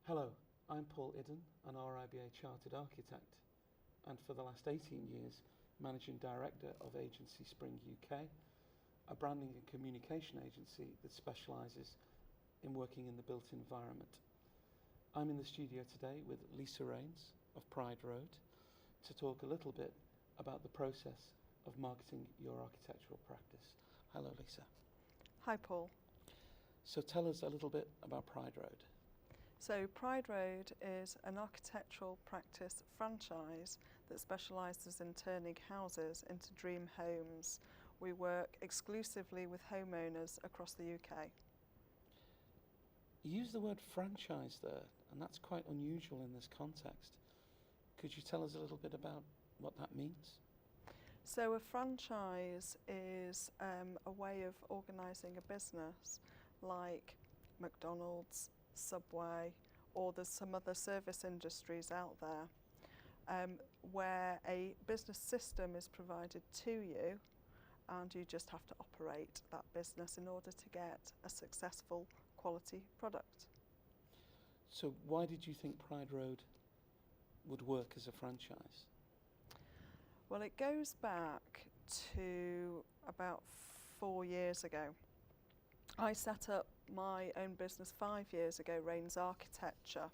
Hello, I'm Paul Iddon, an RIBA Chartered Architect, and for the last 18 years, Managing Director of Agency Spring UK, a branding and communication agency that specialises in working in the built environment. I'm in the studio today with Lisa Raynes of Pride Road to talk a little bit about the process of marketing your architectural practice. Hello, Lisa. Hi, Paul. So tell us a little bit about Pride Road. So Pride Road is an architectural practice franchise that specialises in turning houses into dream homes. We work exclusively with homeowners across the UK. You use the word franchise there, and that's quite unusual in this context. Could you tell us a little bit about what that means? So a franchise is a way of organising a business like McDonald's, Subway, or there's some other service industries out there where a business system is provided to you and you just have to operate that business in order to get a successful quality product. So why did you think Pride Road would work as a franchise? Well, it goes back to about 4 years ago. I set up my own business 5 years ago, Raynes Architecture,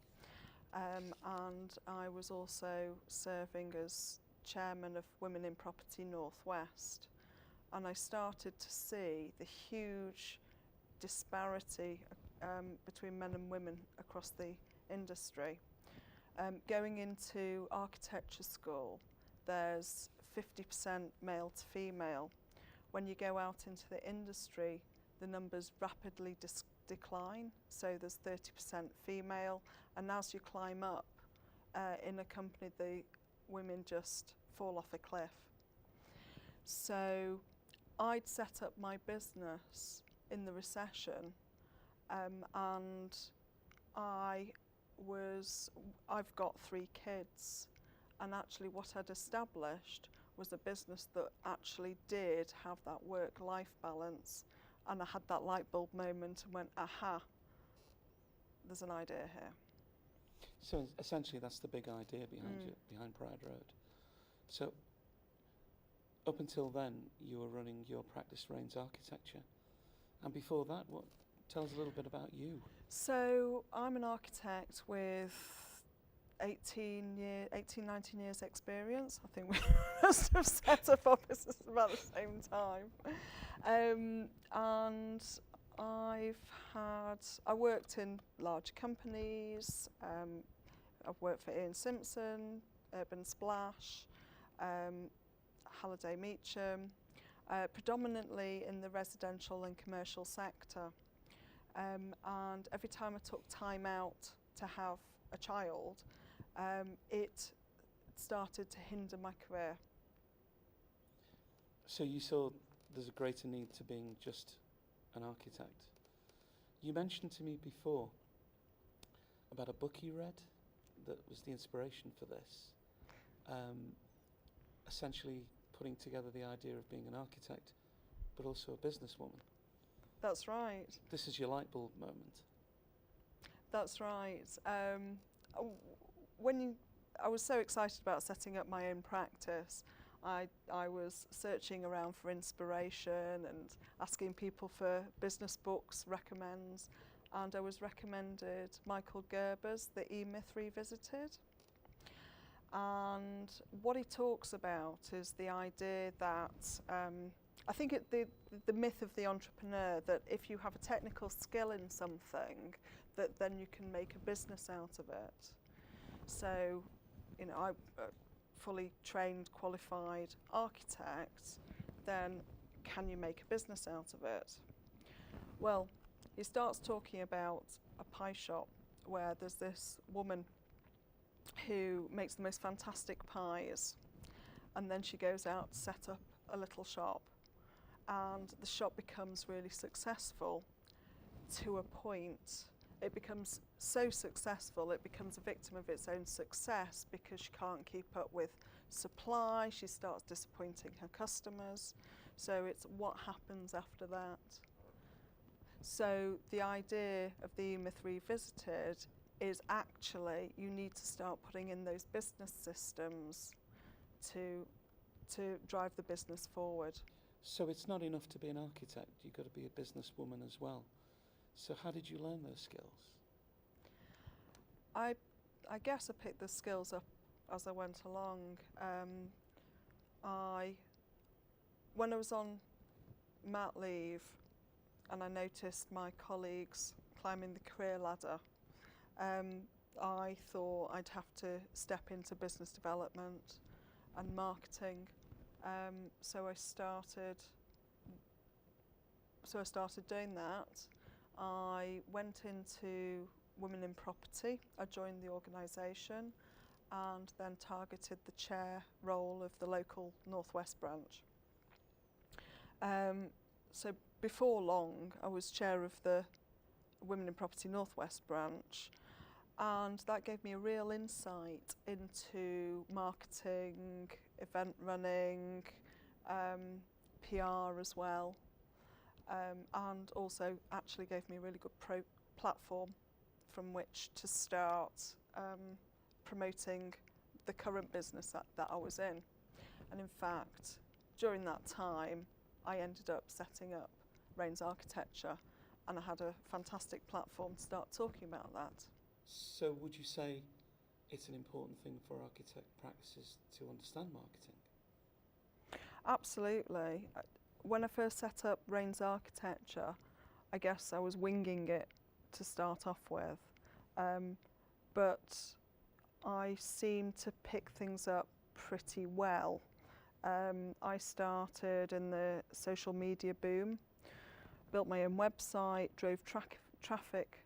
and I was also serving as chairman of Women in Property Northwest, and I started to see the huge disparity between men and women across the industry. Going into architecture school, there's 50% male to female. When you go out into the industry, the numbers rapidly decline, so there's 30% female, and as you climb up in a company, the women just fall off a cliff. So I'd set up my business in the recession, and I've got 3 kids, and actually what I'd established was a business that actually did have that work-life balance. And I had that light bulb moment and went, aha, there's an idea here. So essentially that's the big idea behind Pride Road. So up until then you were running your practice Raynes Architecture, and before that, tell us a little bit about you. So I'm an architect with 19 years experience. I think we must have set up our business about the same time. And I worked in large companies. I've worked for Ian Simpson, Urban Splash, Halliday Meacham, predominantly in the residential and commercial sector. And every time I took time out to have a child, it started to hinder my career. So you saw there's a greater need to being just an architect. You mentioned to me before about a book you read that was the inspiration for this, essentially putting together the idea of being an architect but also a businesswoman. That's right. This is your light bulb moment. That's right. I was so excited about setting up my own practice, I was searching around for inspiration and asking people for business books, recommends, and I was recommended Michael Gerber's The E-Myth Revisited. And what he talks about is the idea that I think the myth of the entrepreneur, that if you have a technical skill in something, that then you can make a business out of it. So, you know, I'm a fully trained, qualified architect, then can you make a business out of it? Well, he starts talking about a pie shop where there's this woman who makes the most fantastic pies, and then she goes out to set up a little shop, and the shop becomes really successful to a point. It becomes so successful, it becomes a victim of its own success because she can't keep up with supply, she starts disappointing her customers. So it's what happens after that. So the idea of the E-Myth Revisited is actually you need to start putting in those business systems to drive the business forward. So it's not enough to be an architect, you've got to be a businesswoman as well. So how did you learn those skills? I guess I picked the skills up as I went along. When I was on mat leave and I noticed my colleagues climbing the career ladder, I thought I'd have to step into business development and marketing. So I started doing that. I went into Women in Property. I joined the organisation and then targeted the chair role of the local Northwest branch. So before long, I was chair of the Women in Property Northwest branch, and that gave me a real insight into marketing, event running, PR as well, and also actually gave me a really good platform from which to start promoting the current business that I was in. And in fact, during that time, I ended up setting up Raynes Architecture, and I had a fantastic platform to start talking about that. So would you say it's an important thing for architect practices to understand marketing? Absolutely. When I first set up Raynes Architecture, I guess I was winging it to start off with, but I seemed to pick things up pretty well. I started in the social media boom, built my own website, drove traffic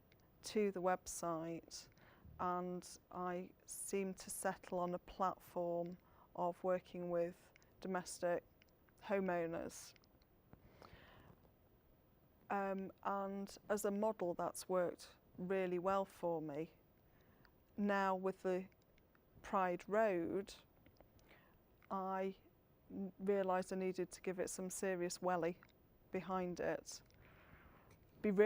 to the website, and I seemed to settle on a platform of working with domestic homeowners. And as a model, that's worked really well for me. Now with the Pride Road, I realised I needed to give it some serious welly behind it,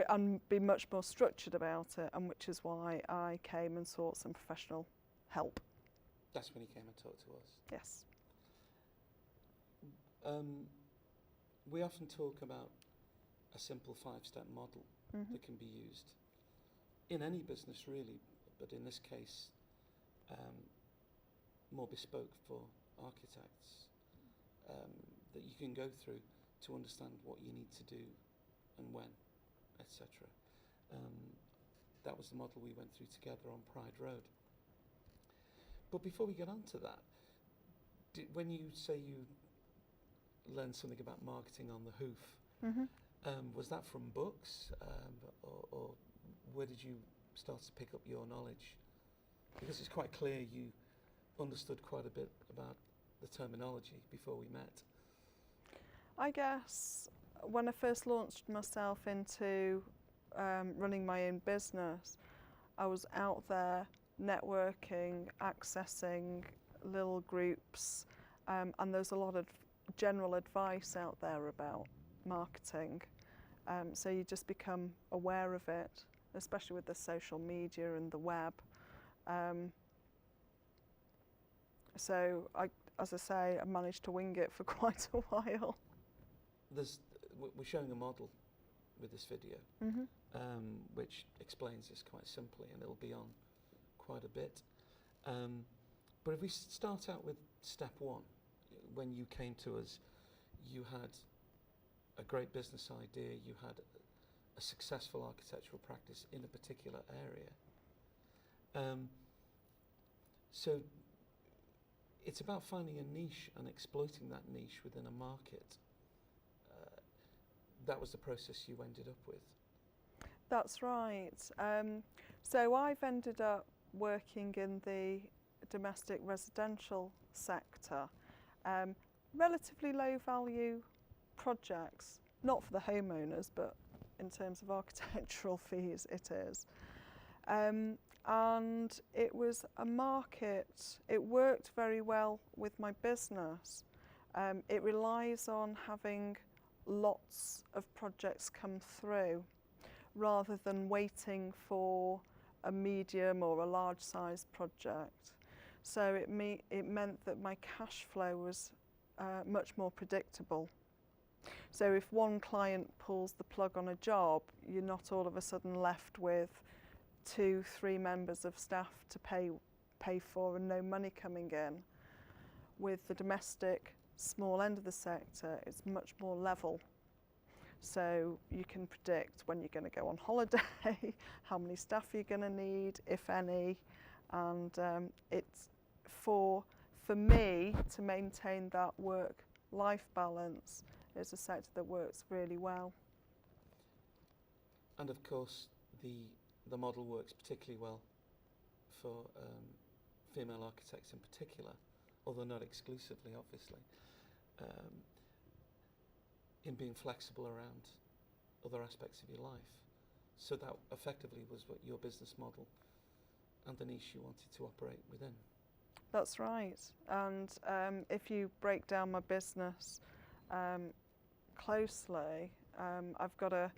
and be much more structured about it, and which is why I came and sought some professional help. That's when you came and talked to us? Yes. We often talk about a simple 5-step model that can be used in any business really, but in this case more bespoke for architects, that you can go through to understand what you need to do and when, etc. That was the model we went through together on Pride Road. But before we get on to that, when you say you learned something about marketing on the hoof, was that from books, or where did you start to pick up your knowledge? Because it's quite clear you understood quite a bit about the terminology before we met. I guess when I first launched myself into running my own business, I was out there networking, accessing little groups, and there's a lot of general advice out there about marketing. So you just become aware of it, especially with the social media and the web. So as I say, I managed to wing it for quite a while. We're showing a model with this video, which explains this quite simply, and it'll be on quite a bit. But if we start out with step one, when you came to us, you had a great business idea, you had a successful architectural practice in a particular area. So it's about finding a niche and exploiting that niche within a market. That was the process you ended up with. That's right. So I've ended up working in the domestic residential sector. Relatively low value projects, not for the homeowners, but in terms of architectural fees it is. And it was a market, it worked very well with my business. It relies on having lots of projects come through rather than waiting for a medium or a large size project. So it meant that my cash flow was much more predictable. So if one client pulls the plug on a job, you're not all of a sudden left with 2-3 members of staff to pay for and no money coming in. With the domestic small end of the sector, it's much more level. So you can predict when you're going to go on holiday, how many staff you're going to need, if any, and it's for me to maintain that work-life balance. It's a sector that works really well. And of course, the model works particularly well for female architects in particular, although not exclusively, obviously, in being flexible around other aspects of your life. So that effectively was what your business model and the niche you wanted to operate within. That's right. And if you break down my business closely, I've got a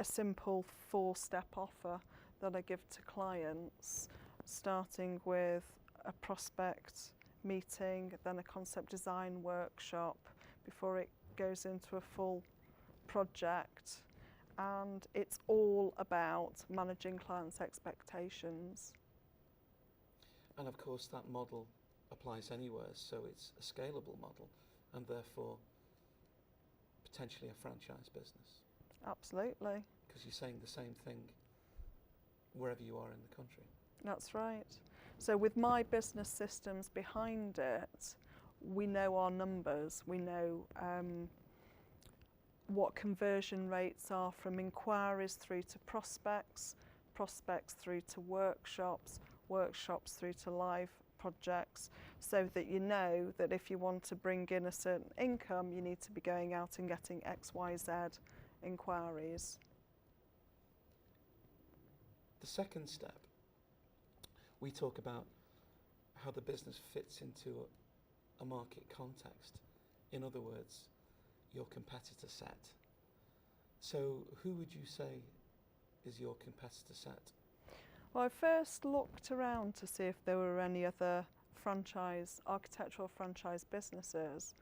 simple 4-step offer that I give to clients, starting with a prospect meeting, then a concept design workshop before it goes into a full project. And it's all about managing clients' expectations. And of course that model applies anywhere, so it's a scalable model and therefore potentially a franchise business. Absolutely. Because you're saying the same thing wherever you are in the country. That's right. So with my business systems behind it, we know our numbers, we know what conversion rates are from inquiries through to prospects, prospects through to workshops, workshops through to live projects, so that you know that if you want to bring in a certain income, you need to be going out and getting XYZ inquiries. The second step, we talk about how the business fits into a market context. In other words, your competitor set. So who would you say is your competitor set? Well, I first looked around to see if there were any other architectural franchise businesses,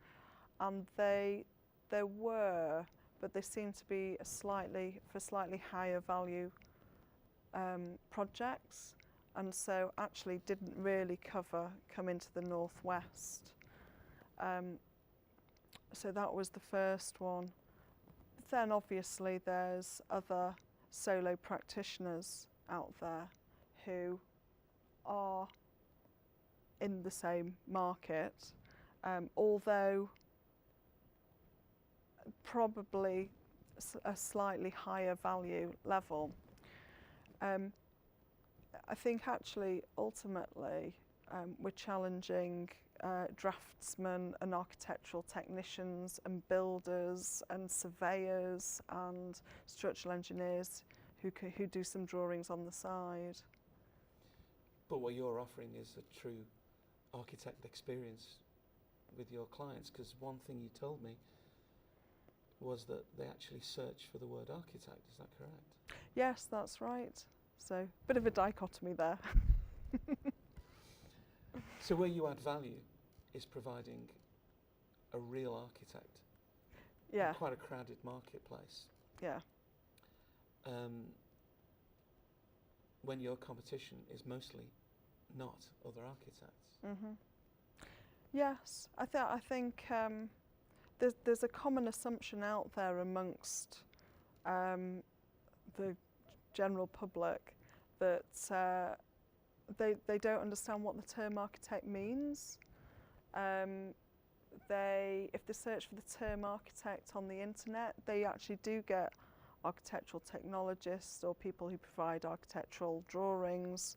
and there were, but they seemed to be for slightly higher value projects, and so actually didn't really come into the northwest. So that was the first one. But then obviously there's other solo practitioners out there who are in the same market, although probably a slightly higher value level. I think actually ultimately we're challenging draftsmen and architectural technicians and builders and surveyors and structural engineers who do some drawings on the side. But what you're offering is a true architect experience with your clients, because one thing you told me was that they actually search for the word architect. Is that correct? Yes, that's right. So, bit of a dichotomy there. So where you add value is providing a real architect. Yeah. In quite a crowded marketplace. Yeah. When your competition is mostly not other architects. Mm-hmm. Yes, I think there's a common assumption out there amongst the general public that they don't understand what the term architect means. If they search for the term architect on the internet, they actually do get architectural technologists or people who provide architectural drawings,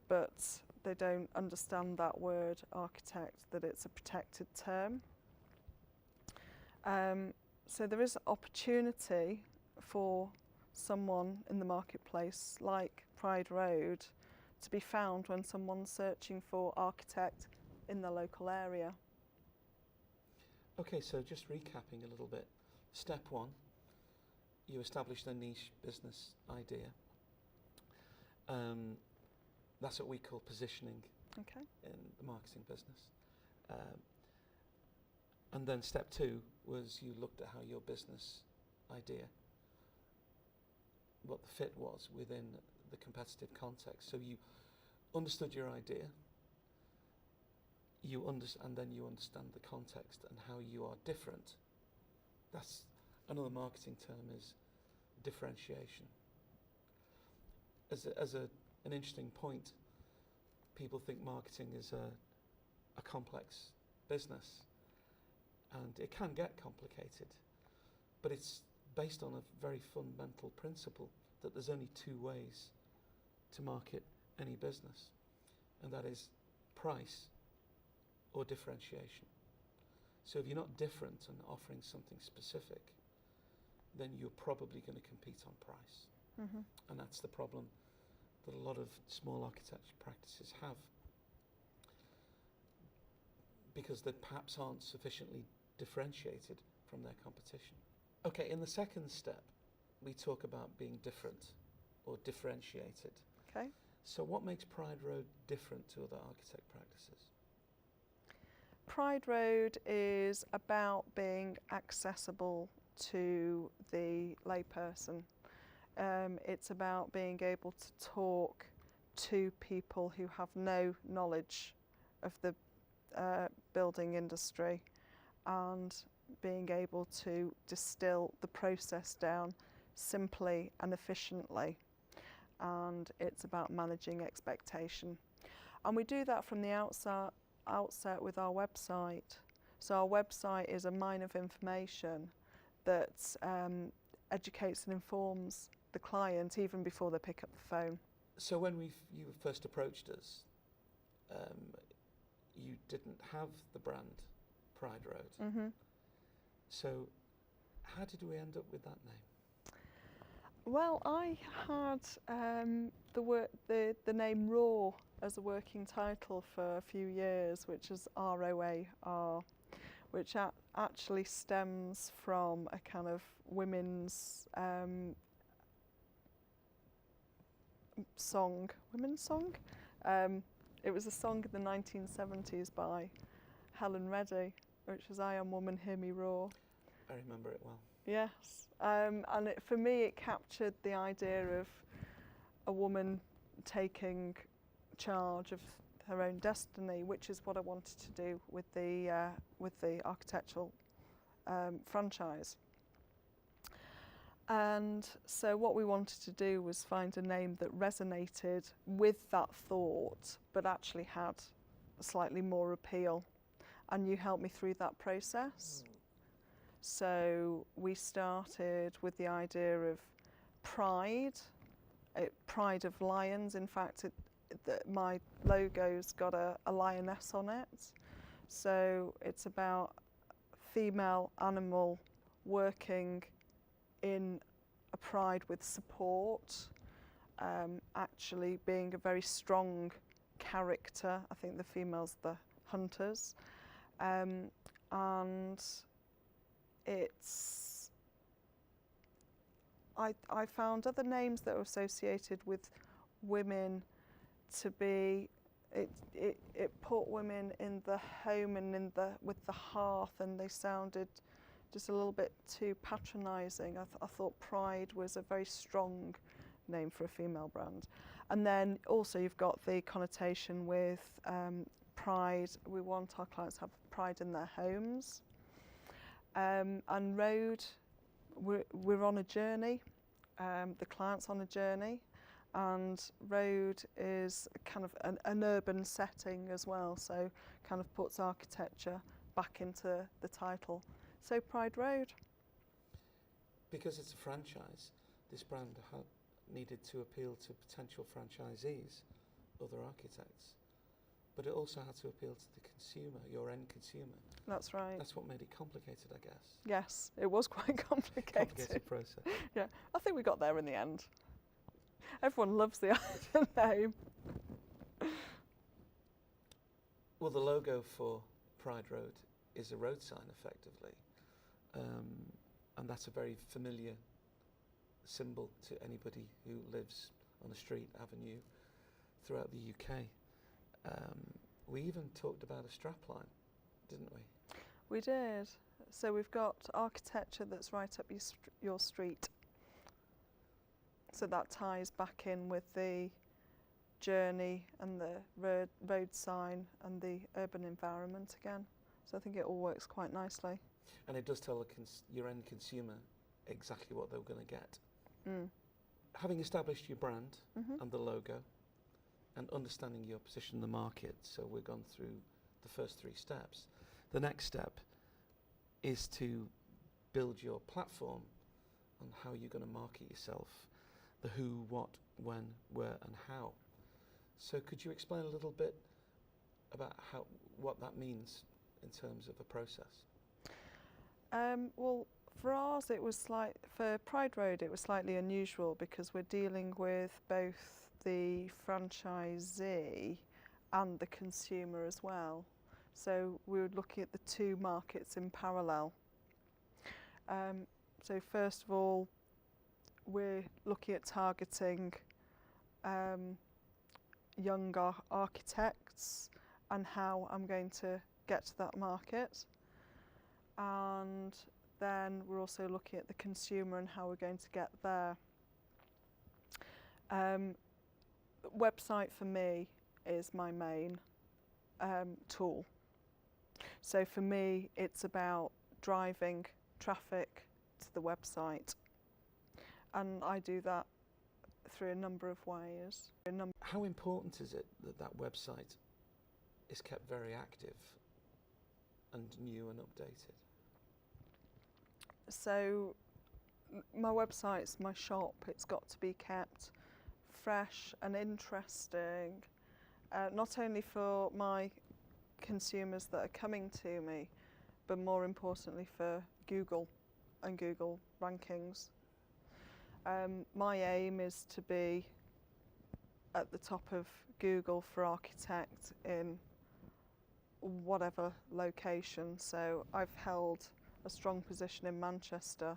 but they don't understand that word architect, that it's a protected term. So there is opportunity for someone in the marketplace like Pride Road to be found when someone's searching for architect in the local area. Okay, so just recapping a little bit. Step one, you established a niche business idea. That's what we call positioning Okay. in the marketing business. And then step 2 was you looked at how your business idea, what the fit was within the competitive context. So you understood your idea, and then you understand the context and how you are different. That's another marketing term, is differentiation. As an interesting point, people think marketing is a complex business, and it can get complicated, but it's based on a very fundamental principle that there's only 2 ways to market any business, and that is price or differentiation. So if you're not different and offering something specific, then you're probably going to compete on price. Mm-hmm. And that's the problem that a lot of small architecture practices have, because they perhaps aren't sufficiently differentiated from their competition. Okay, in the second step, we talk about being different or differentiated. Okay. So what makes Pride Road different to other architect practices? Pride Road is about being accessible to the layperson. It's about being able to talk to people who have no knowledge of the building industry, and being able to distill the process down simply and efficiently. And it's about managing expectation. And we do that from the outset with our website. So our website is a mine of information that educates and informs the client even before they pick up the phone. So when you first approached us, you didn't have the brand Pride Road. Mm-hmm. So how did we end up with that name? Well, I had the name Raw as a working title for a few years, which is ROAR, which actually stems from a kind of women's song. It was a song in the 1970s by Helen Reddy, which was "I Am Woman, Hear Me Roar." I remember it well. Yes, and for me it captured the idea of a woman taking charge of her own destiny, which is what I wanted to do with the architectural franchise. And so what we wanted to do was find a name that resonated with that thought, but actually had slightly more appeal. And you helped me through that process. So we started with the idea of pride of lions. In fact, my logo's got a lioness on it. So it's about female animal working in a pride with support, actually being a very strong character. I think the female's the hunters. And I found other names that were associated with women to be, it put women in the home and with the hearth, and they sounded just a little bit too patronising. I thought Pride was a very strong name for a female brand. And then also you've got the connotation with pride. We want our clients to have pride in their homes. And Road, we're on a journey. The client's on a journey. And Road is kind of an urban setting as well, so kind of puts architecture back into the title. So Pride Road. Because it's a franchise, this brand needed to appeal to potential franchisees, other architects, but it also had to appeal to the consumer, your end consumer. That's right. That's what made it complicated, I guess. Yes, it was quite complicated. Complicated process. Yeah, I think we got there in the end. Everyone loves the name. Well, the logo for Pride Road is a road sign, effectively. And that's a very familiar symbol to anybody who lives on a street avenue throughout the UK. We even talked about a strapline, didn't we? We did. So we've got architecture that's right up your street. So that ties back in with the journey and the road sign and the urban environment again. So I think it all works quite nicely. And it does tell your end consumer exactly what they're going to get. Mm. Having established your brand Mm-hmm. and the logo and understanding your position in the market, so we've gone through the first 3 steps. The next step is to build your platform on how you're going to market yourself, the who, what, when, where and how. So could you explain a little bit about what that means in terms of a process? Well, for ours it was for Pride Road it was slightly unusual because we're dealing with both the franchisee and the consumer as well. So we were looking at the 2 markets in parallel. So first of all, we're looking at targeting young architects and how I'm going to get to that market. And then we're also looking at the consumer and how we're going to get there. Website for me is my main tool. So for me, it's about driving traffic to the website. And I do that through a number of ways. How important is it that that website is kept very active and new and updated? So my website's my shop. It's got to be kept fresh and interesting, not only for my consumers that are coming to me, but more importantly for Google and Google rankings. My aim is to be at the top of Google for architect in whatever location. So I've held a strong position in Manchester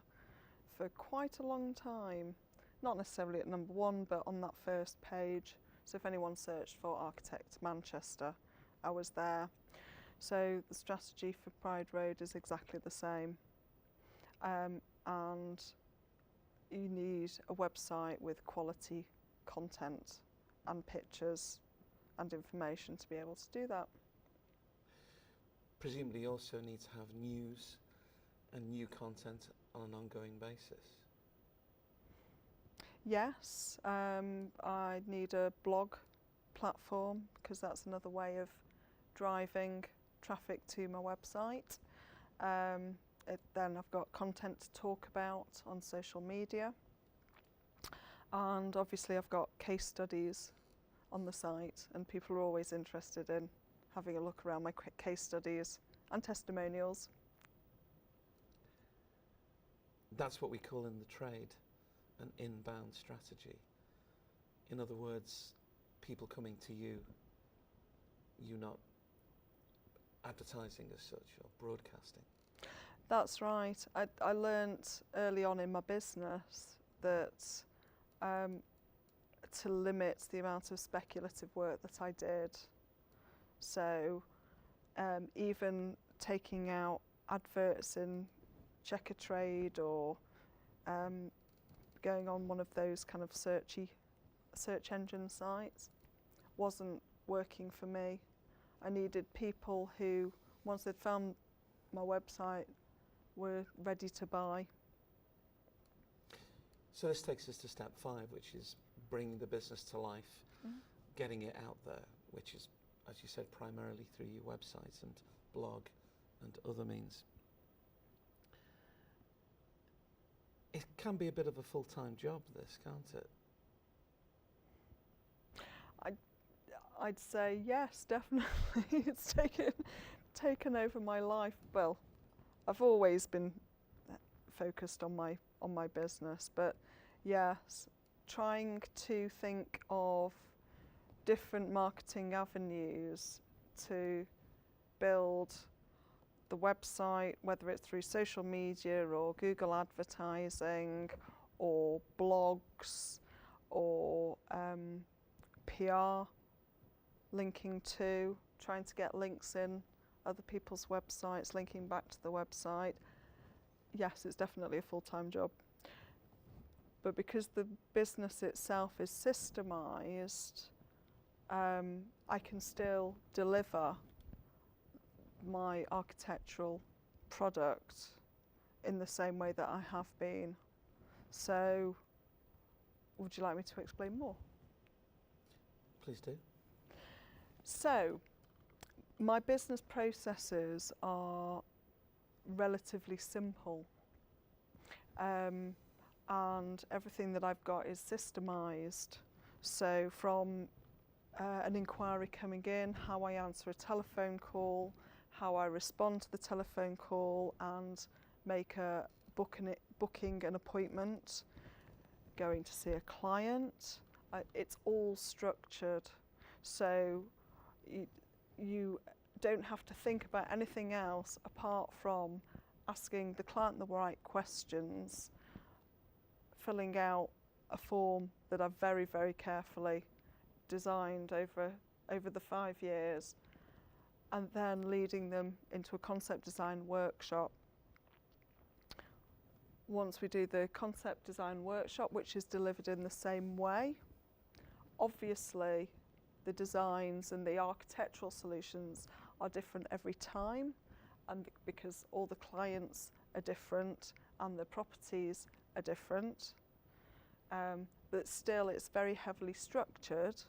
for quite a long time. Not necessarily at number 1, but on that first page. So if anyone searched for Architect Manchester, I was there. So the strategy for Pride Road is exactly the same. And you need a website with quality content and pictures and information to be able to do that. Presumably you also need to have news and new content on an ongoing basis. Yes, I need a blog platform because that's another way of driving traffic to my website. Then I've got content to talk about on social media, and obviously I've got case studies on the site, and people are always interested in having a look around my case studies and testimonials. That's what we call in the trade an inbound strategy. In other words, people coming to you, you're not advertising as such or broadcasting. That's right. I learnt early on in my business that to limit the amount of speculative work that I did. So even taking out adverts in Checker Trade or going on one of those kind of search engine sites wasn't working for me. I needed people who, once they'd found my website, were ready to buy. So this takes us to step 5, which is bringing the business to life, getting it out there, which is, as you said, primarily through your website and blog and other means. It can be a bit of a full-time job, this, can't it? I'd say yes, definitely. It's taken over my life. Well, I've always been focused on my business, but yes, trying to think of different marketing avenues to build the website, whether it's through social media or Google advertising or blogs or PR, linking to, trying to get links in other people's websites, linking back to the website. Yes, it's definitely a full-time job. But because the business itself is systemised, I can still deliver my architectural product in the same way that I have been. So, would you like me to explain more? Please do. So, my business processes are relatively simple. And everything that I've got is systemised. So from an inquiry coming in, how I answer a telephone call, how I respond to the telephone call and make a booking an appointment, going to see a client, it's all structured. So you don't have to think about anything else apart from asking the client the right questions, filling out a form that I've very, very carefully designed over the 5 years, and then leading them into a concept design workshop. Once we do the concept design workshop, which is delivered in the same way, obviously the designs and the architectural solutions are different every time, and because all the clients are different and the properties are different, but still it's very heavily structured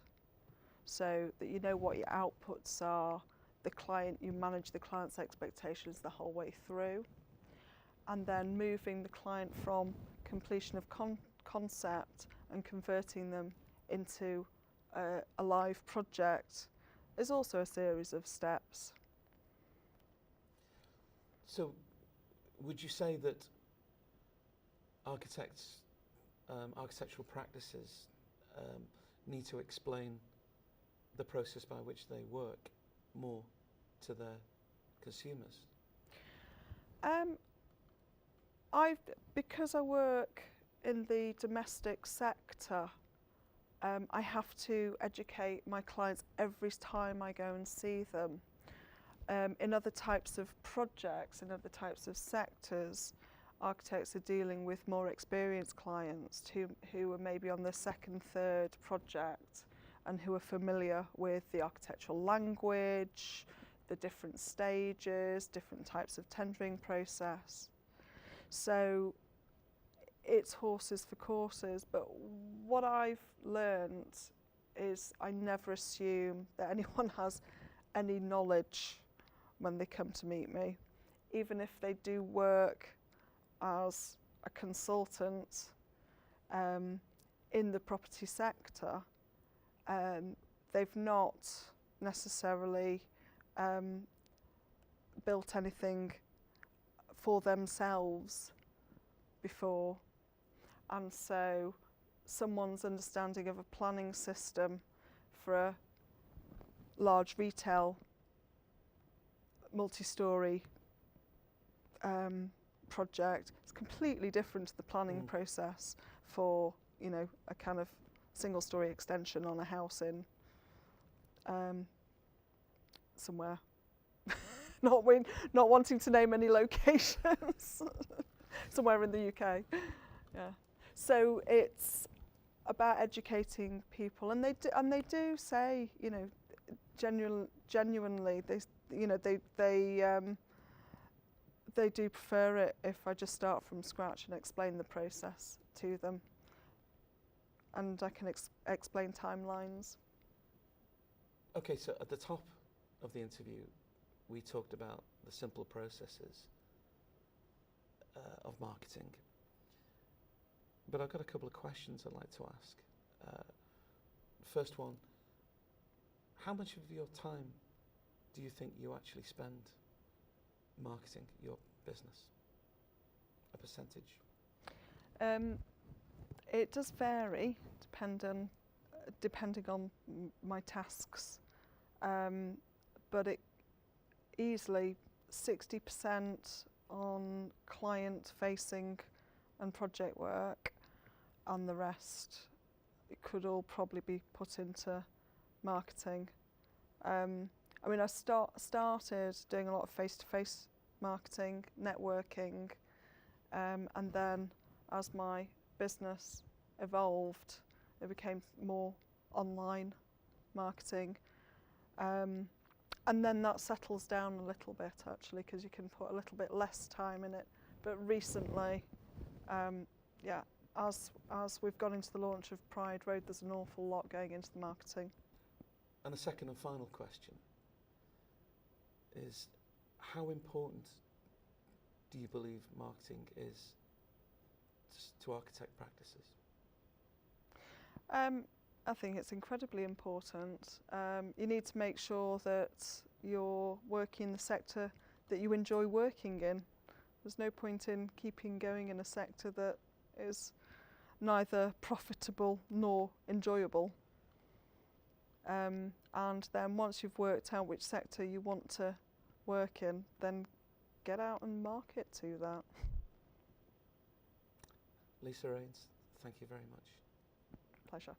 so that you know what your outputs are, you manage the client's expectations the whole way through, and then moving the client from completion of concept and converting them into a live project is also a series of steps. So, would you say that architectural practices need to explain the process by which they work more to their consumers? Because I work in the domestic sector, I have to educate my clients every time I go and see them. In other types of projects, in other types of sectors, architects are dealing with more experienced clients who are maybe on their second, third project and who are familiar with the architectural language, the different stages, different types of tendering process. So it's horses for courses, but what I've learned is I never assume that anyone has any knowledge when they come to meet me. Even if they do work as a consultant in the property sector, they've not necessarily built anything for themselves before, and so someone's understanding of a planning system for a large retail multi-storey project is completely different to the planning process for, you know, a kind of single-storey extension on a house in somewhere. not wanting to name any locations. Somewhere in the UK. Yeah. So it's about educating people, and they do say, you know, genuinely, they do prefer it if I just start from scratch and explain the process to them, and I can explain timelines. Okay, so at the top of the interview, we talked about the simple processes of marketing, but I've got a couple of questions I'd like to ask. First one, how much of your time do you think you actually spend marketing your business? A percentage? It does vary depending on my tasks, but it easily 60% on client facing and project work, and the rest it could all probably be put into marketing. I mean, I started doing a lot of face-to-face marketing, networking, and then as my business evolved, it became more online marketing. And then that settles down a little bit, actually, because you can put a little bit less time in it. But recently, yeah, as we've gone into the launch of Pride Road, there's an awful lot going into the marketing. And the second and final question is, how important do you believe marketing is to architect practices? I think it's incredibly important. You need to make sure that you're working in the sector that you enjoy working in. There's no point in keeping going in a sector that is neither profitable nor enjoyable. And then once you've worked out which sector you want to work in, then get out and market to that. Lisa Raynes, thank you very much. Pleasure.